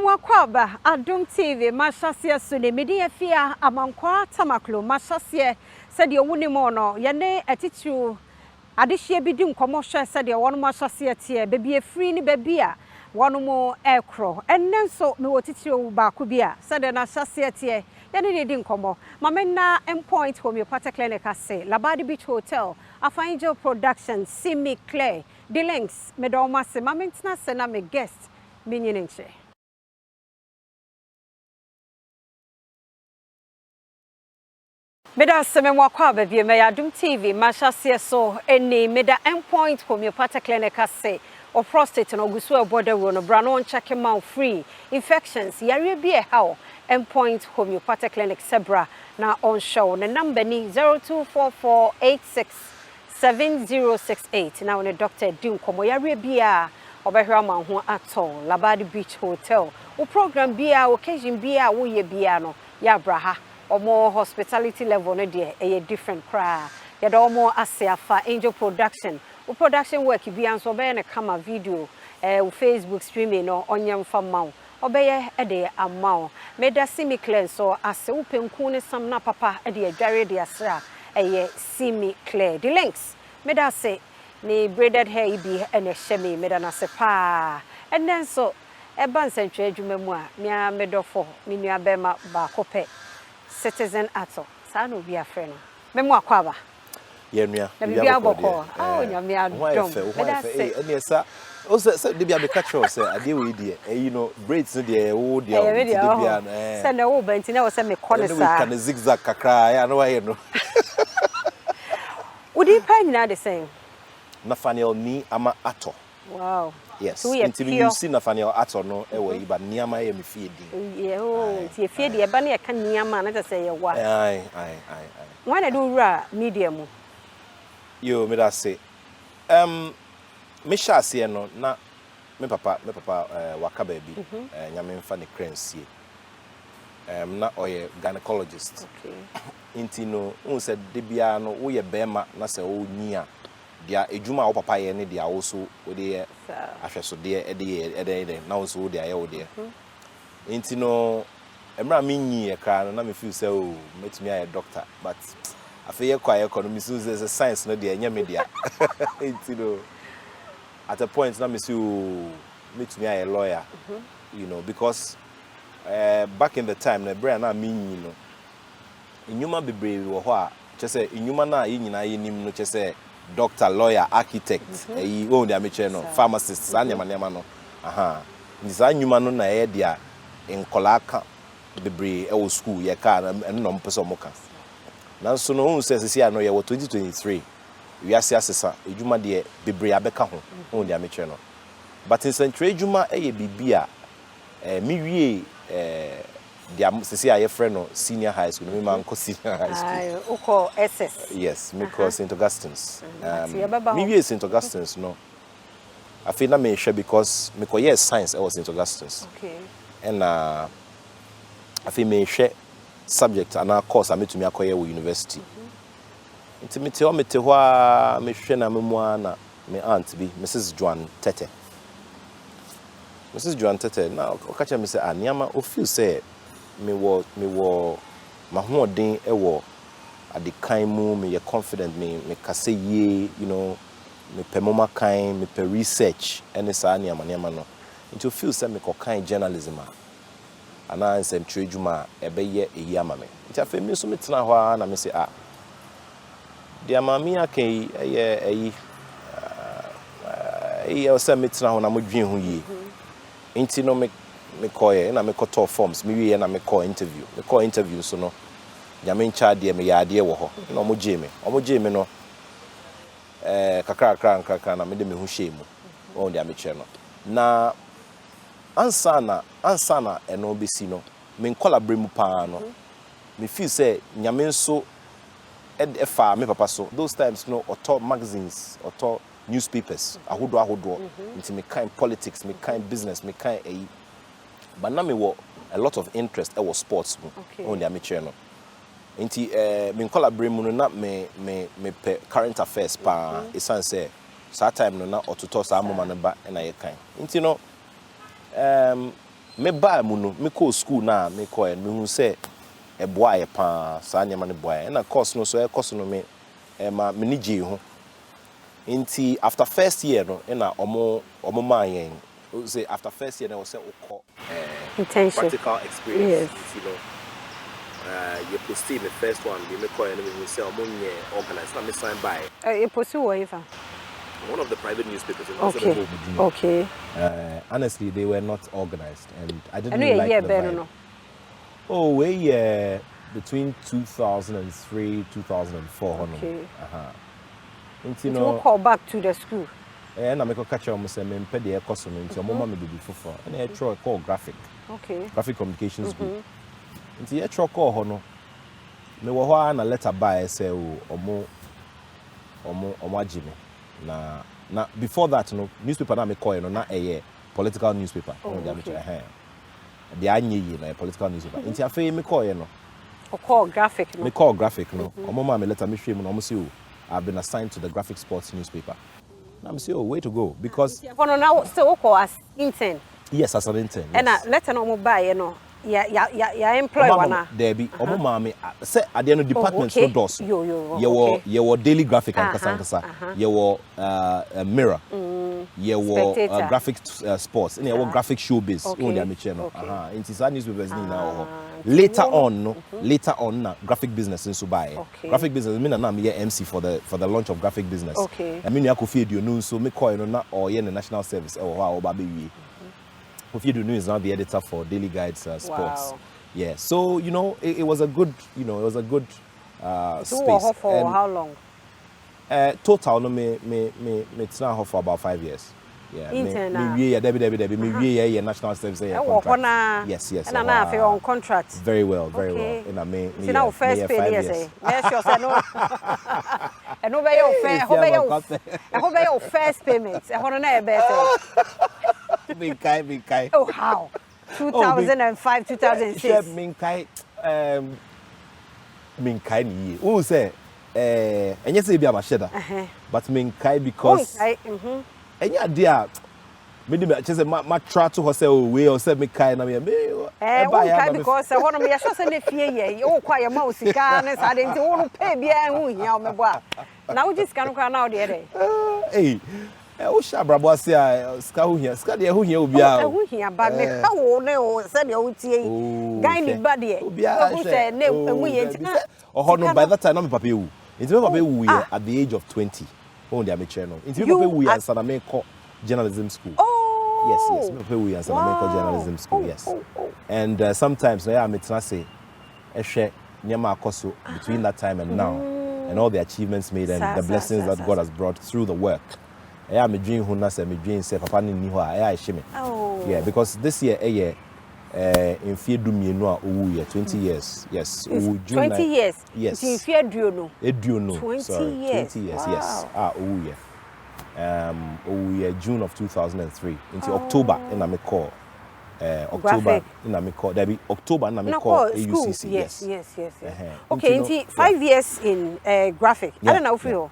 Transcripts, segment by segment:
Mwakwaba Adom TV Mahyease sune media fia amankwa tamaklo Mahyease said wuni mono yane atitu adehye bi di nkomo hwe said wonu Mahyease tie bebi free ni bebi a wonu mo ekro ennenso me wotitiro ba ko bi a said na Mahyease tie yane di nkomo mamena endpoint homeopathic clinic ase Labadi Beach Hotel Afanjo Production Simi Claire the links me do mase mamentna se na me guest minyinenche. Meda seme mwakwa bevie me Adom TV Mahyease so eni meda endpoint homeopathic clinic ase o prostate no gusu eboda wo no bra no check man free infections yare bi e ha endpoint homeopathic clinic sebra na on show the number ni 0244867068 na one doctor din komo yare bi a obehwa man ho ato Labadi Beach Hotel o program bi a occasion bi a wo ye bi a no ya braha omo hospitality level no de a different cry ya do omo aseafa angel production o production work bi anso be na kama video o Facebook streaming no onyem fama obeye e de amao meda simi clear so ase wo penku ne sam na papa e de adware de asra eye simi clear the links meda say ni braided hair bi e na hyeme meda na se pa and then so e ban sentwe adwuma mu a mia medofo mi nua be ma ba kope Citizen Attoh sano bi afre no memu akwaba ye nua na bi aboko nyame adom ene esa o se de bia me catch you say ade we die you know braids no de wo de o de bia no se na wo banti na wo se me kone sa kan zigzag kakra ya no wa ye no udi pa nyina the same Nathaniel Attoh. Wow. Yes. Until you see Nathaniel Attoh no e we ba niama ye me fie di. Yeah, oh, ti fie di e ba na ye kan niama na say ye wa. Ai. Why na do ra media mu? Yo, me da say. Me sha se no na me papa waka ba bi nyame mfa ne kransie. Na oye gynecologist. Okay. Inti no un se de bia no wo ye bema na se wo nyi a dia ejuma wo papa ye ne dia wo so wo de ahweso de e na wo so wo de aye wo de enti no emra me nyi e kra no na me feel say o metumi aye doctor but afeye kwa economy so say science no de enya media enti no at a point na me see o metumi aye lawyer you know because back in the time na bra na me nyi no enyuma bebre wo ho a chese enyuma na ye nyina ye nim no chese doctor, lawyer, architect, own the amateur no, pharmacist, sanya no. Aha. Nisa nyuma no na e dia in kolaka bebre e school ye ka no mpeso moka. Nanso no hu se sisi ano ye 2023. We asesa ejuma de bebre abeka ho own the amateur no. But in central ejuma e ye bibia mi wie dia sisi aye friend no senior high school me man ko senior high school uko SS yes me ko St. Augustine's me wie St. Augustine's no I feel na me share because me ko yes science I was St. Augustine's okay and I feel me share subject and our course I me to me akoye wo university intimate o me te ho a me hwe na me mu na me aunt bi Mrs. Joan Tete now okacha me say aniama o feel say me wo mahoden e wo adikan mu me ye confident me kase ye you know me pemoma kan me pe research any sa niama no into feel say me ko kan journalism ana nsem tredwuma e be ye eyi ama me nti afa me so me tena ho na me say dia mami akai eyi o say me tena ho na modwen ho yi nti no me call na me call forms me wie na me call interview so no nyame ncha de me ya de wo ho na omo je me no kakra na me de me hu hye mu on de ameche no na ansa na eno besi no me collaborate mu pa no me feel say nyame nso e fa me papa so those times no auto magazines auto newspapers ahodo nti me kind politics me kind business me kind but now me a lot of interest I was sports on the amateur no nti me collaborate mu no na me current affairs pa esan say that time no na ototo sa mama no ba na ye kan nti no me ba mu no me call school na me call and me hu say e boa ye pa sa nyama ne boa na course no so e course no me ma me ni je ho nti after first year no na omo man yen say after first year na we say ukọ practical experience you know you posted the first one you me call and me say omo nye organize na me sign by you post who even one of the private newspapers in okay honestly they were not organized and I didn't like the vibe. No. Oh we between 2003 2004 okay you know call back to the school and I make a catch on say me pay the course no nti mama me be fufu and I try call graphic communications group nti I try call ho no me wo ho na letter by say omo agime na before that no newspaper na me call no na political newspaper the anye na political newspaper nti afei me call no call graphic no me call graphic no omo ma me letter me hwe mu no omo say I've been assigned to the graphic sports newspaper. And I'm saying, way to go. Because now still call as intern. Yes, as an intern. And let no buy, you know. Yeah, employ one. Debbie, omo mami say at the end of department no doors. Your daily graphic and kasa. Your mirror. Your graphic sports. And your graphic showbiz. Only am channel. It is newspapers now. Later on na graphic business in Subai. Graphic business mean na me MC for the launch of graphic business. I mean Kofi Aduonu so me call no na or the national service or ba be Kofi Aduonu is now the editor for Daily Guides Sports. Wow. Yeah. So it was a good, space. So for how long? Total no me for about 5 years. Yeah, me national service contract. Yes. And now for on contract. Very well. And I mean, now first pay yes. Yes, you say no. And over your fair, over your first payments. I want to know better. Minkai. Oh how? 2005, 2006. Minkai ni. Who say? And yes, be a macheda. But Minkai because. Enya dia me di just ma try to herself we or say me kai na me because one of me sure say na fie ye o kwa ye ma o sika na sa de nti wo no pay bia hu hia o me boa na wo just kan kwa na o de dey o sha brabo ase a sika hu hia sika de hu hia obi a hu hia ba me ka wo ne o say de o tie guy ni ba de o say na emu ye nti no by that time na me papa ewu nti me papa ewu ye at the age of 20 on the channel. In we answer na me call journalism school. Yes. Me we answer na me call journalism school. Yes. And sometimes I am say ehwe nyama akoso between that time and now and all the achievements made and the blessings that God has brought through the work. I am a dream who na say me dream say papa ni ho a ehye me. Yeah, because this year in fear do me no owu year 20 years. Yes. 20 years. Yes. In fear do no. 20 years. 20 years. Wow. Yes. Owu year. Owu year June of 2003 into October in a me call. October in a me call. There be October in a me call AUCC. Yes. Okay, into 5 years in graphic. I don't know if you.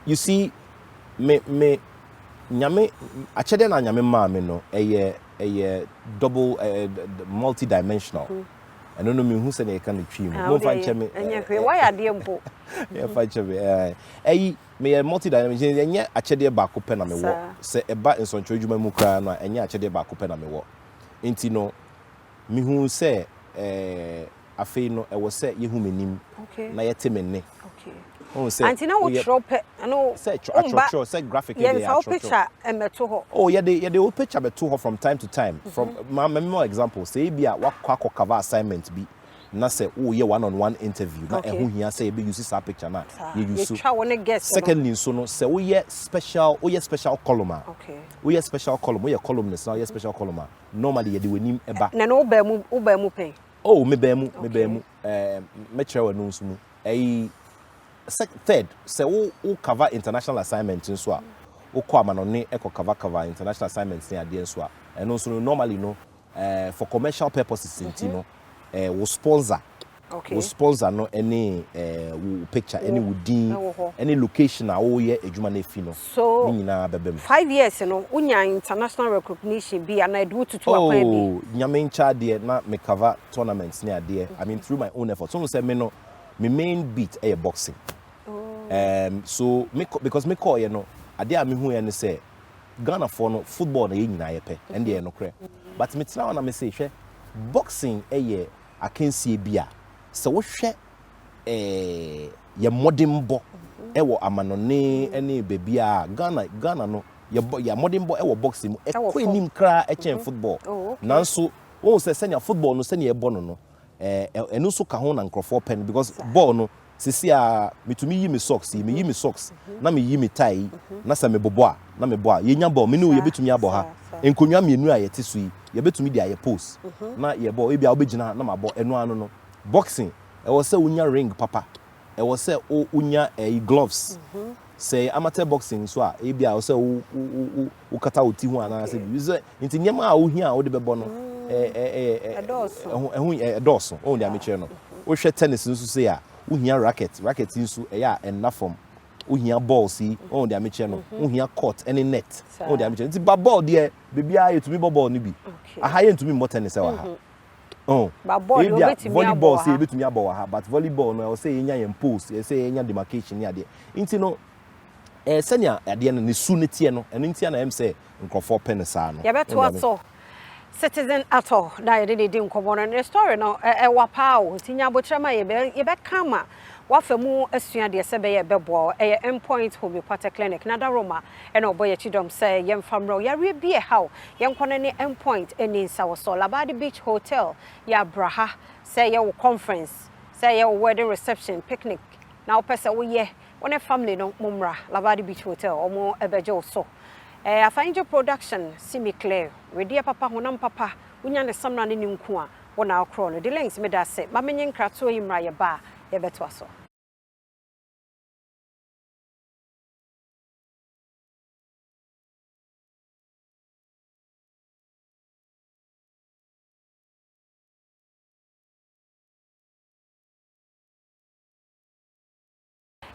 You see me nyame achede na nyame ma me no double multi-dimensional and no me hu se na e kan twi mu mo fa nche me why ade mpo ya fa nche me me multi-dimensional enye achede ba ko pe na me wo se e ba nsoncho adwuma mu kra no enye achede ba ko pe na me wo enti no me hu se afei no e wo se ye hu menim na ye te me ne Auntie, now what drop it? I know. Say graphic. Yeah, picture and meto. Oh, yeah, they will picture meto from time to time. From my more example, say be a what cover assignment be. Na say oh yeah one-on-one interview. Na who here say be use this picture na. You use. Secondly, so no say oh yeah special column. Okay. Oh yeah special column. Oh yeah columnist now yeah special column. Normally you dey nim eba. Na no be mu pen. Oh me be mu. Me chere no nso mu. Third, say who cover international assignments in so who come and cover international assignments near the so and also normally for commercial purposes we sponsor Okay. Wo sponsor no any picture, any woodin, any location a wo ye adwuma na fi no. So Ni nyina bebem. 5 years no, unya international recognition bi and I do to akwa bi. Oh, nyame ncha de na me cover tournaments near there. I mean through my own efforts. So say me no, my main beat is boxing. So me because me call you know, ade a me hu ye ne say Ghana for no football na ye nyina ye pe and dey no kre. But me tena na me say hwe boxing ye akensie bia. So wo hwe ye modern bo wo amanone ene baby a Ghana no ya modern bo wo boxing mu ekọ enim kra echen football. Nanso wo say senior football no senior ebo no enu so ka ho na nkrofo pen because ball no sisi a metumi yi me socks na me yi me tie na se me bobo a na me bo a ye nya ball me no ye betumi abo ha enkonwa mienu a ye te so yi ye betumi dia ye post na ye ball e bia obegina na ma bo enu anu no boxing e wo se unya ring papa e wo se unya gloves say amateur boxing so a e bia wo se wo kata oti hu ana se bi so nti nyema a wo hia a wo de bebo no edoso o ndi ameche no wo hwe tennis nso se a wo hia racket nso e ya enna form wo hia ball si o ndi ameche no wo hia court any net o ndi ameche nti ba ball de bebia ye tumi ball ni bi aha ye ntumi mo tennis e wa ha ba ball no betimi volleyball say betumi abo ha but volleyball no I say enya yen post I say enya demarcation ni ade nti no senia ade no ne su ne tie no eno ntia na em say nkrofo pen sa no ya beto aso Citizen Attoh da ye dey nkomo no story no wapa o tinya botrama ye be kama wafamu asua de se be ye bebo endpoint homeopathic clinic na da Roma ena oboye chidom say ye mfamro ya re bi e haw ye nkone ne endpoint eni nsa wo so Labadi Beach Hotel ya braha say ye conference say ye wedding reception picnic na opese wo ye one family no mumra Labadi Beach Hotel omo ebeje so Afanjo production simi clear we dear papa honam papa unya ne samna ne nku a wona akro no the links me da se ma menye nkrato yimra ye ba ye beto aso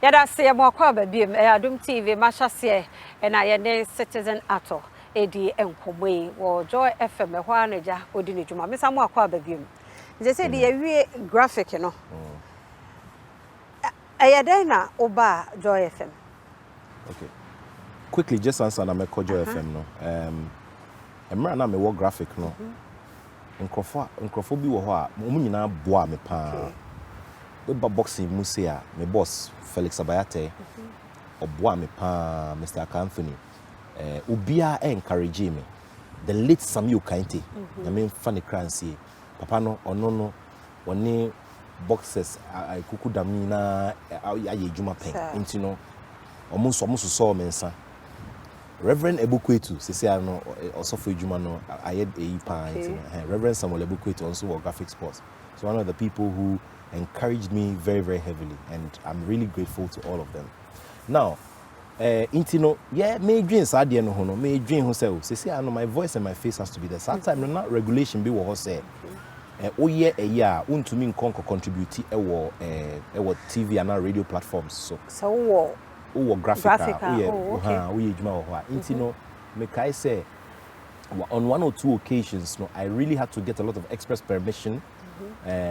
Yada se mo akwa ba biem Adom TV machase na ye ne Citizen Attoh edi enkomwe wo Joy FM ho anaja odi ne dwuma mesa mo akwa ba biem nje se di ye graphic no ayada na oba Joy FM. Okay, quickly just answer na me call Joy FM no emra na me wo graphic no nkrofo bi wo ho a mo nyina boa me pa we ba boxing mu se a me boss Felix Abayate oboa me pa Mr. Anthony ubia encourage me the late Samuel Kainte na me funny crancy papa no ono no woni boxers kuku dami na aye djuma pen nti no omuso so mensa Reverend Ebukwetu sese no osofo djuma no aye pa nti Reverend Samuel Ebukwetu also work graphic sports, so one of the people who encouraged me very, very heavily, and I'm really grateful to all of them. Now, intino, yeah, me dream sadie no hono, me dream who say, I know my voice and my face has to be there. Sometimes not regulation be what say. Oh yeah, a year, to me contribute TV and radio platforms. So graphic, we intino, me kai say on 1 or 2 occasions, no, I really had to get a lot of express permission.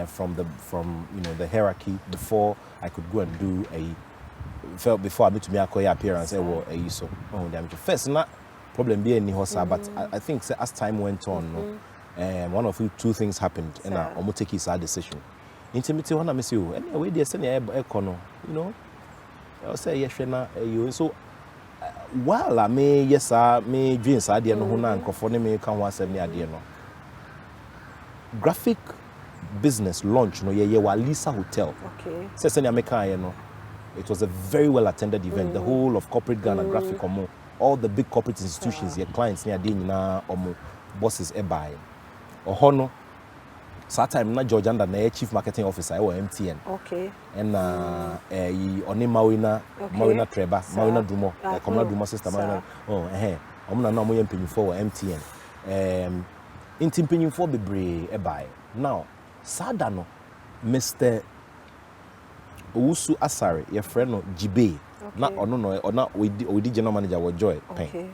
From the hierarchy before I could go and do before I made to me a appearance so first not problem be any hosa but I think as time went on one of 2 things happened and I almost take his decision intimate one I say anyway they send I say yes you so while I may yes me dreams I didn't know na nkofo me kan wa asem ne ade no graphic business launch no ye Lisa Hotel. Okay. It was a very well attended event. The whole of corporate Ghana graphic all the big corporate institutions, your clients near na bosses buy. Ohono time na George Anda na chief marketing officer or MTN. Okay. And oni Mawina Treba, Mawina Dumo, Communal Dumo sister Mawina. Omna na mo yempin for MTN. In timpin for bebre buy. Now Sada no Mr. Owusu Asare, your friend no Jibe. Na we general manager was Joy. Okay.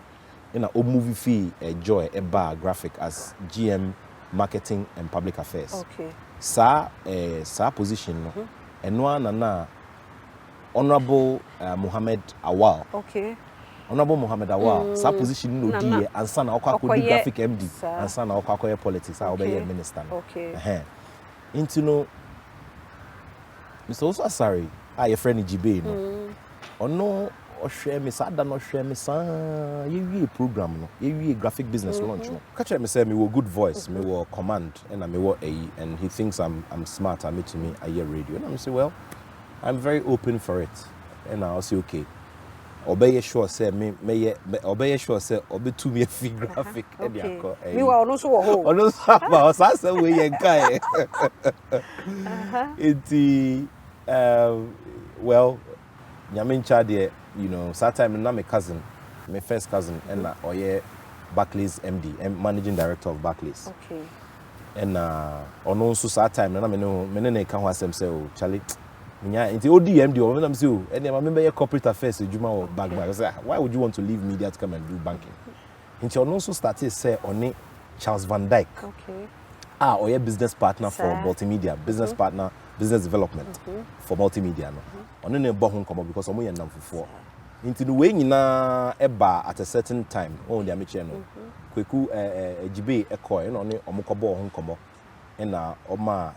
In a movie fee Joy a bar graphic as GM marketing and public affairs. Okay. Sa position no. Enwa na Honorable Muhammad Awal. Okay. Honorable Muhammad Awal. Sa position no die ansa na okwa graphic MD. Ansa na okwa politics. I obey minister. Okay. Into no Mr. Owusu Asare, your friend Jibe no. Ono ohwe me sada no hwe me san ye program no ye graphic business launch no. Catch me say me wo good voice, me wo command and me wo and he thinks I'm smart, I meet to me I hear radio. And I say well, I'm very open for it. And I'll say okay. Obey sure say me obey sure say obe to me a free graphic and okay. Me wa ono so wo ho. Ono so ba so say we yen kai. Well, Nyamin Chade, you know, Saturday na my cousin, my first cousin, and Oye Barclays MD, managing director of Barclays. Okay. And on also Saturday, na me no can who asem say oh Charlie, nya inti ODMD or me say oh, and I remember your corporate affairs Juma or bank. I say why would you want to leave media to come and do banking? Inti on also started say on Charles Van Dyke. Okay. Oye business partner for multimedia, business partner, business development for multimedia no. Ono ne bo ho nkomo because omo ye nam fofo nti no we nyina eba at a certain time on dia meche no kweku Jibe ekoi no ne omo kobo ho nkomo na oma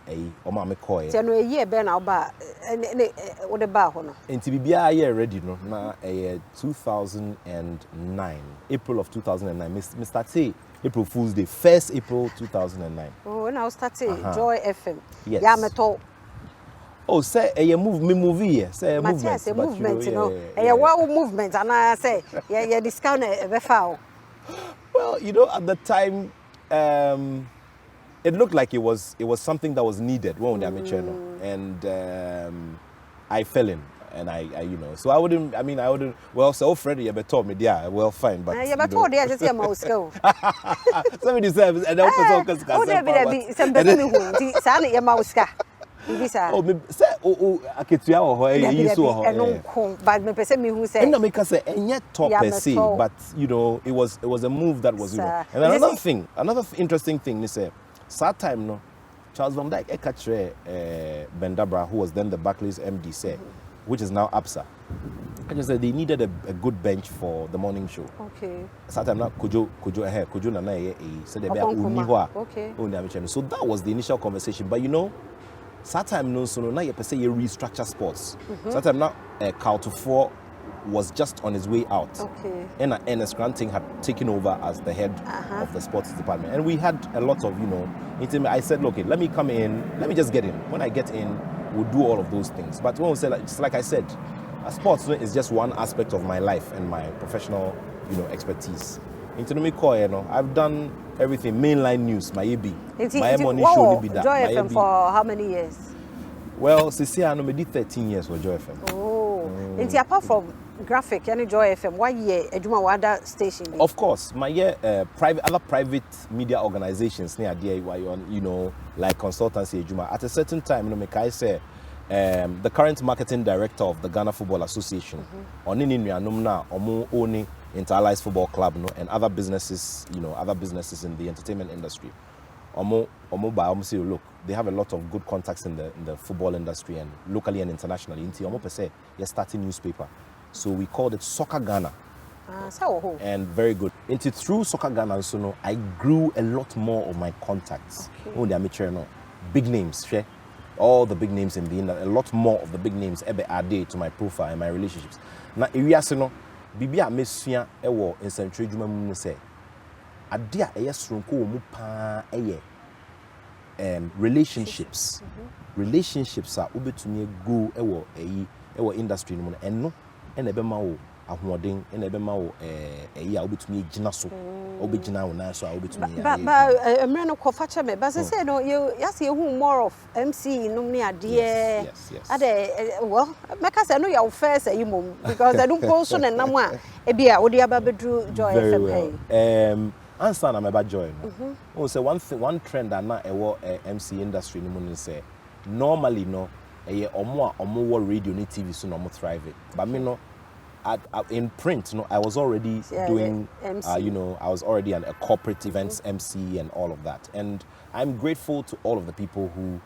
me koi se no eyi ebe na oba ne wo de ba ho no nti bibia ye ready no na 2009 April of 2009 me start April Fool's Day 1st April 2009 oh now started Joy FM yes. Ya meto. Oh, say a movie, say a movement. Say movement, you know. A wow movement, and I say, yeah, discount a foul. Well, you know, at the time, it looked like it was something that was needed. And I fell in, and I you know, so I wouldn't. Well, so Freddie, you told me, yeah, well, fine, but you told me, I just say mouse go. Somebody said, and I was oh, there be some better who, son, your mouse car. Oh, me say aketua ho yi so ho. But me person me who say. And make us say enye top per se, but you know it was a move that was you know. And another interesting thing is that time no Charles Van Dyke ekatre Bendabra who was then the Barclays MD say which is now ABSA. I just said they needed a good bench for the morning show. Okay. That time na Kojo na na said they be uni ho. Okay. So that was the initial conversation, but you know that time no so now you per se you restructure sports. That time now Cal to 4 was just on his way out. Okay. And Ernest Granting had taken over as the head of the sports department. And we had a lot of, you know, I said, okay, let me come in, let me just get in. When I get in, we'll do all of those things. But when we say, just like I said, sports is just one aspect of my life and my professional, you know, expertise. I've done everything, mainline news, my AB. My morning show be that. Joy FM for how many years? Well, since I did 13 years for Joy FM. Oh, apart from graphic, any Joy FM, what year? Other station? Of course, my year other private media organizations near there, you know, like consultancy. At a certain time, you know, I say. The current marketing director of the Ghana Football Association, Onini Nyanumna, Omo Oni Inter-Allies Football Club, no, and other businesses, you know, other businesses in the entertainment industry. Omo say, look, they have a lot of good contacts in the football industry and locally and internationally. Inti Omo per se, you're starting newspaper, so we called it Soccer Ghana. And very good. Into through Soccer Ghana, so no, I grew a lot more of my contacts. Oh, the amateur, no, big names, share. All the big names in the industry, a lot more of the big names are there to my profile and my relationships. Now, if you know, Bibi a mesua ewo in central juma mu say, adia eye sronko mu pa eye relationships. Relationships are ubetumi go ewo industry no eno ena be ma wo ahoden ena be ma wo a ubetumi gina so obegina wo na so a ubetumi but emre no ko fache me but say no you yes you more of MC no me ade yes ade well make us no your first mom because I don't go so na nam a e bia wo de aba bedru Joy FM answer na me ba Joy no say one trend that na ewo MC industry no mu say normally no omo radio ni TV so no mo thrive but me no in print no I was already doing you know I was already a corporate events MC and all of that, and I'm grateful to all of the people who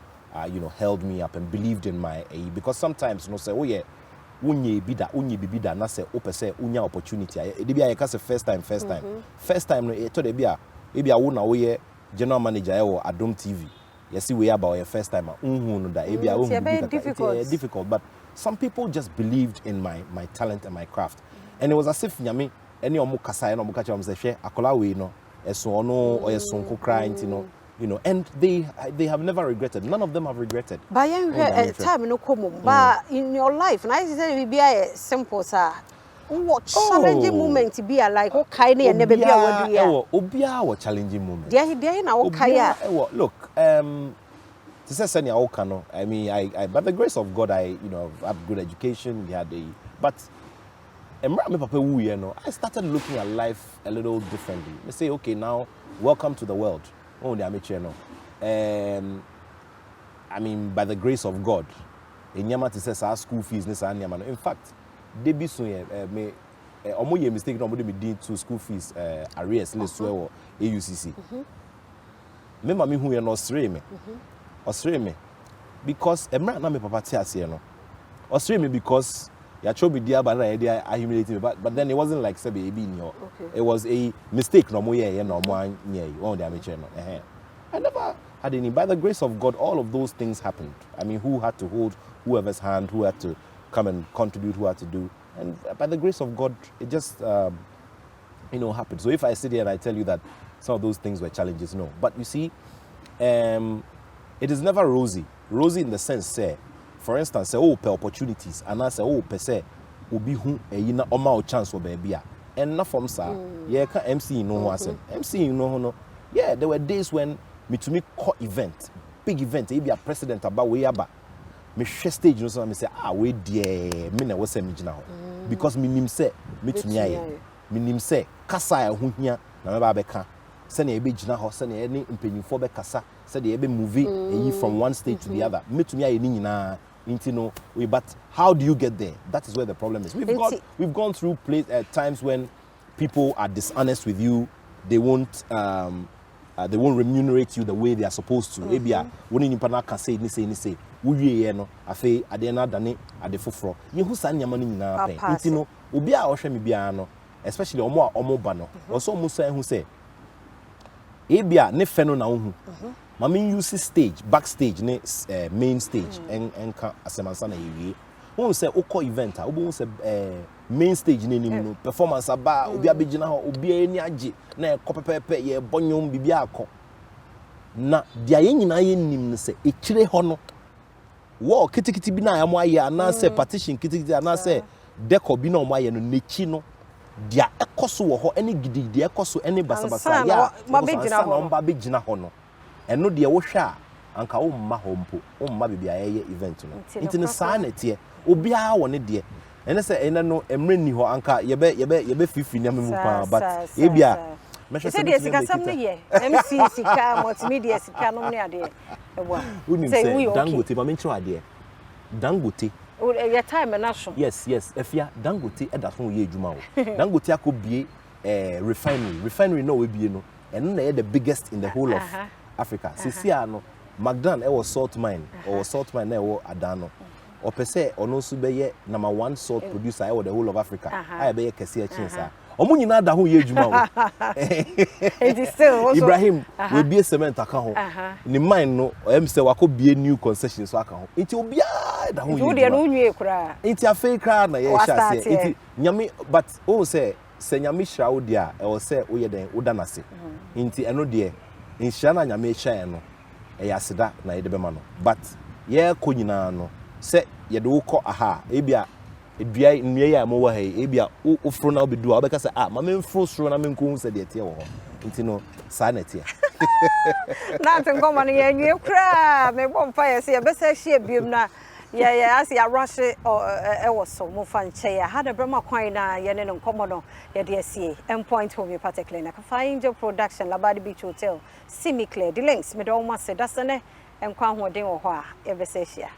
you know held me up and believed in my because sometimes you know say oh yeah unye bida na say opese unya opportunity e dey be I say first time no e to dey be a wo na wo ye general manager e wo Adom TV you see we about your first time unhu no da e be a wo difficult but some people just believed in my talent and my craft and it was as if nyame any omo kasa na omo ka che omo say hwe akola we no eso ono o yeso nko cry you know, and they have never regretted. None of them have regretted. But time no come. But in your life, and I say we be a simple sir. What challenging moment to be like okay and never be a obia what challenging moment. There na okay. Look, to say send ya no. I mean, I by the grace of God, I have good education. We had but me papa wu you know, I started looking at life a little differently. I say, okay, now welcome to the world. Oh, the amateur no. I mean, by the grace of God, in Yamati says our school fees, in fact, they be so me almost a mistake nobody be did to school fees arrears let's swear or AUCC. Me mami who no Australia me because emra na me papa ti ase no Australia me because ya chobi dia ba na I humiliate me but then it wasn't like say be in your it was a mistake no mo ye no mo anya one the amateur no I never had any. By the grace of God, all of those things happened. I mean, who had to hold whoever's hand, who had to come and contribute, who had to do, and by the grace of God, it just happened. So if I sit here and I tell you that some of those things were challenges, no. But you see, it is never rosy. Rosy in the sense, say, for instance, say, oh, per opportunities, and I say, oh, per se, ubi hu yina oma chance for baby. And not from sir, yeah, MC no one MC no. Yeah, there were days when me to me core event, big event, maybe a president about way aba. Me share stage no so me say we dear me na wo say me gina because me nim say me to me aye. Me nim say kasa ho hia na me ba be ka. Say na e be gina ho, say na e ni mpanyimfo be kasa, say de e be movie from one stage to the other. Me to me aye ni nyina. But how do you get there? That is where the problem is. We've gone through times when people are dishonest with you. They won't remunerate you the way they are supposed to. Maybe when you can say we no afi ade na dane ade foforo ye hu san nyama no nyina pen nti no obi a ohwe me bia no especially omo ba no oso omo san hu say ebia ne fe no na hu mama use stage backstage ne main stage enka asemansa na yewie won say ukọ event a obo say main stage ne nim no performance aba obi abegina ho obi ani age na ekopepepe ye bonyom bibia akọ na dia ye nyina ye nim ne say ekire ho no wo kitikiti bi na amo aye ana say partition kitikiti ana say decor bi na omo aye no nechi no dia ekoso wo ho ene gididi ekoso ene basabasa ya ma begina ho no eno de wo hwa a anka wo mma ho mpo wo mma bibia ye event no intine saa na tie obi a wo ne de ene say ene no emre ni ho anka yebe fifi nyame mu pa but ebia me say de sika sam ne ye MC sika multimedia sika no ne ade say Dangote ba mencho ade Dangote your time na so yes efia Dangote e da so ye adwuma wo Dangote akobie refinery no we bie no eno na the biggest in the whole of Africa sisia no Magdan e was salt mine or salt mine na e wo Adano opese ono so be ye number 1 salt producer e the whole of Africa I be ye kese a chinsa omo nyina da ho ye adwuma wo it is still also Ibrahim we be cement aka ho ni mine no em say wakobie new concessions so aka ho nti obia da ho ye wo de no nwie kura nti afei kra na ye sha say nti nyame but o say nyame hira wo de a e wo say wo ye den wo da na se nti eno de nhira na nyame hira no e ya seda na ye de be ma no but ye ko nyina no say ye de wo ko aha e bia edua nnue ya mo wa ha e bia wo fro na obedu a obeka say ma me fro sro na me nko se de tie wo ho nti no sa na tie na tenko no ye nwie kra me bom fa ye se ye be say hie biem na yeah as ya rush e was so mo fan che ya had a brema kwan na ye ne nkomo no ye de asie endpoint home particularly na ka find your production Labadi Beach Hotel Simi Clear the links me don ma se dasane nkwa hoden wo ho a yebesehia